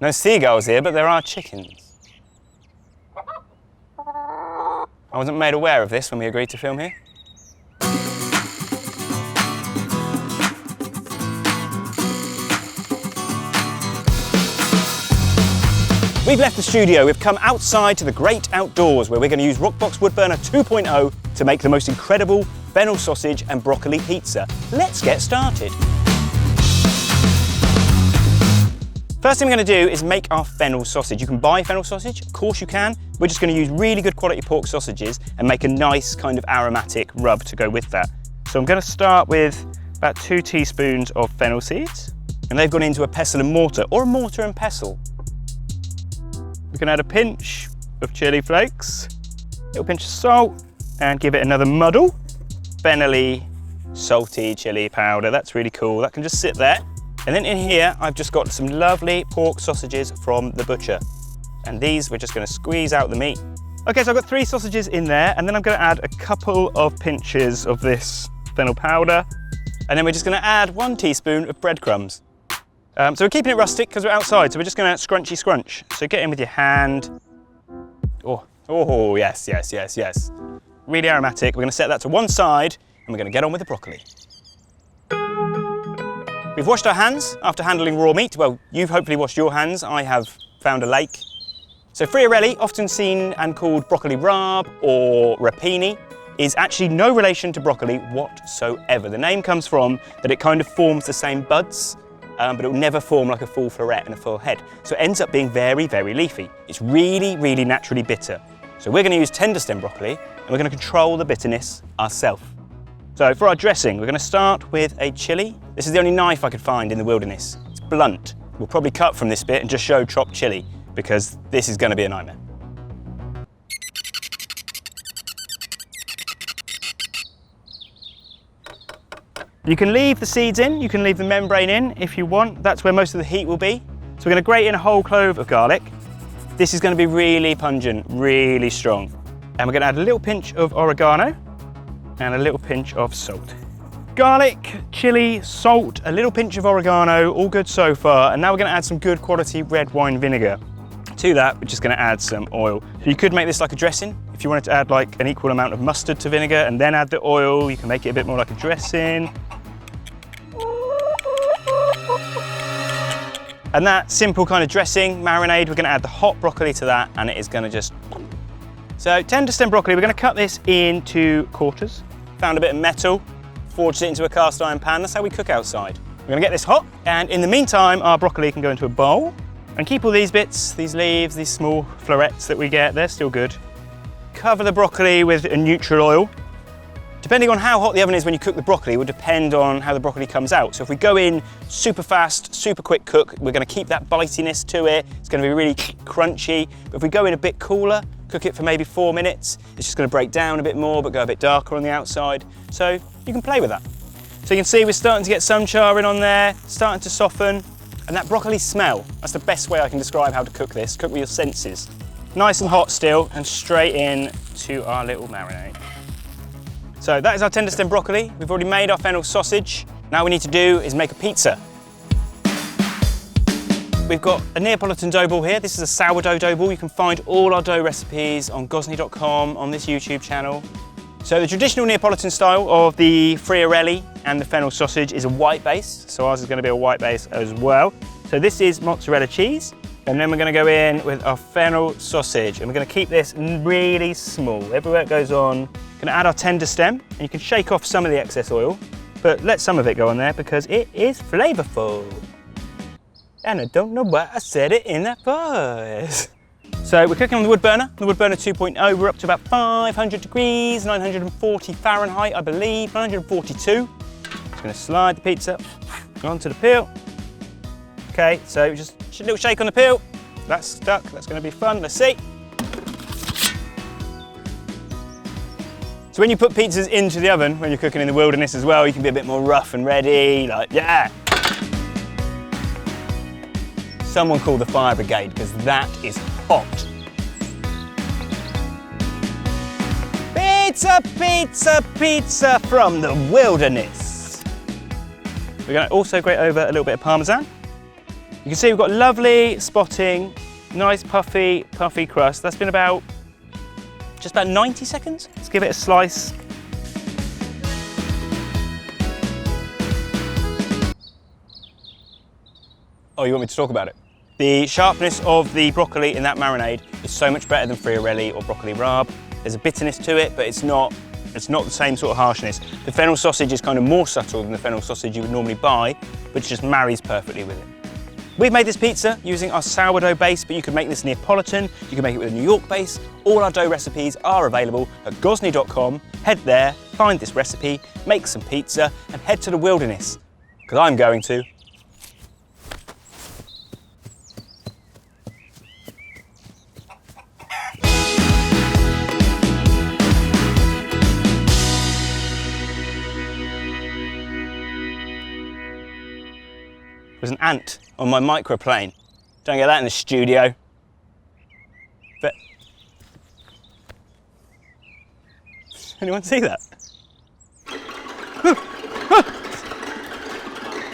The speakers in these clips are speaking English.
No seagulls here, but there are chickens. I wasn't made aware of this when we agreed to film here. We've left the studio, we've come outside to the great outdoors where we're going to use Roccbox Woodburner 2.0 to make the most incredible fennel sausage and broccoli pizza. Let's get started. First thing we're going to do is make our fennel sausage. You can buy fennel sausage, of course you can. We're just going to use really good quality pork sausages and make a nice kind of aromatic rub to go with that. So I'm going to start with about 2 teaspoons of fennel seeds, and they've gone into a pestle and mortar, or a mortar and pestle. We can add a pinch of chili flakes, a little pinch of salt, and give it another muddle. Fennelly, salty chili powder, that's really cool. That can just sit there. And then in here, I've just got some lovely pork sausages from the butcher. And these, we're just gonna squeeze out the meat. Okay, so I've got 3 sausages in there, and then I'm gonna add a couple of pinches of this fennel powder. And then we're just gonna add 1 teaspoon of breadcrumbs. So we're keeping it rustic because we're outside, so we're just going to scrunchy scrunch. So get in with your hand. Oh, yes, yes, yes, yes. Really aromatic. We're going to set that to one side and we're going to get on with the broccoli. We've washed our hands after handling raw meat. Well, you've hopefully washed your hands. I have found a lake. So friarelli, often seen and called broccoli rabe or rapini, is actually no relation to broccoli whatsoever. The name comes from that it kind of forms the same buds, but it will never form like a full floret and a full head. So it ends up being very, very leafy. It's really, really naturally bitter. So we're going to use tender stem broccoli and we're going to control the bitterness ourselves. So for our dressing, we're going to start with a chili. This is the only knife I could find in the wilderness. It's blunt. We'll probably cut from this bit and just show chopped chili because this is going to be a nightmare. You can leave the seeds in, you can leave the membrane in if you want. That's where most of the heat will be. So we're going to grate in a whole clove of garlic. This is going to be really pungent, really strong. And we're going to add a little pinch of oregano and a little pinch of salt. Garlic, chili, salt, a little pinch of oregano, all good so far. And now we're going to add some good quality red wine vinegar. To that, we're just going to add some oil. So you could make this like a dressing. If you wanted to add like an equal amount of mustard to vinegar and then add the oil, you can make it a bit more like a dressing. And that simple kind of dressing, marinade, we're going to add the hot broccoli to that and it is going to just... So tender stem broccoli, we're going to cut this into quarters. Found a bit of metal, forged it into a cast iron pan. That's how we cook outside. We're going to get this hot, and in the meantime our broccoli can go into a bowl. And keep all these bits, these leaves, these small florets that we get, they're still good. Cover the broccoli with a neutral oil. Depending on how hot the oven is when you cook the broccoli will depend on how the broccoli comes out. So if we go in super fast, super quick cook, we're going to keep that bitiness to it. It's going to be really crunchy. But if we go in a bit cooler, cook it for maybe 4 minutes, it's just going to break down a bit more but go a bit darker on the outside. So you can play with that. So you can see we're starting to get some charring on there, starting to soften. And that broccoli smell, that's the best way I can describe how to cook this. Cook with your senses. Nice and hot still, and straight in to our little marinade. So that is our tender stem broccoli. We've already made our fennel sausage. Now we need to do is make a pizza. We've got a Neapolitan dough ball here. This is a sourdough dough ball. You can find all our dough recipes on Gozney.com, on this YouTube channel. So the traditional Neapolitan style of the friarelli and the fennel sausage is a white base. So ours is going to be a white base as well. So this is mozzarella cheese. And then we're going to go in with our fennel sausage. And we're going to keep this really small. Everywhere it goes on. Going to add our tender stem. And you can shake off some of the excess oil. But let some of it go on there because it is flavorful. And I don't know why I said it in that voice. So we're cooking on the wood burner 2.0. We're up to about 500 degrees, 940 Fahrenheit, I believe, 942. Just going to slide the pizza onto the peel. Okay, so just a little shake on the peel. That's stuck, that's going to be fun, let's see. So when you put pizzas into the oven, when you're cooking in the wilderness as well, you can be a bit more rough and ready, like, yeah. Someone call the fire brigade, because that is hot. Pizza, pizza, pizza from the wilderness. We're going to also grate over a little bit of Parmesan. You can see we've got lovely spotting, nice puffy crust. That's been about, just about 90 seconds. Let's give it a slice. Oh, you want me to talk about it? The sharpness of the broccoli in that marinade is so much better than friarelli or broccoli rabe. There's a bitterness to it, but it's not the same sort of harshness. The fennel sausage is kind of more subtle than the fennel sausage you would normally buy, but it just marries perfectly with it. We've made this pizza using our sourdough base, but you could make this Neapolitan, you can make it with a New York base. All our dough recipes are available at gozney.com. Head there, find this recipe, make some pizza, and head to the wilderness, because I'm going to. There's an ant on my microplane. Don't get that in the studio. But anyone see that?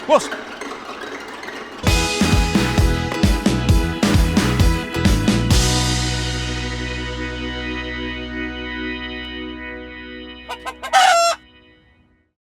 Wasp!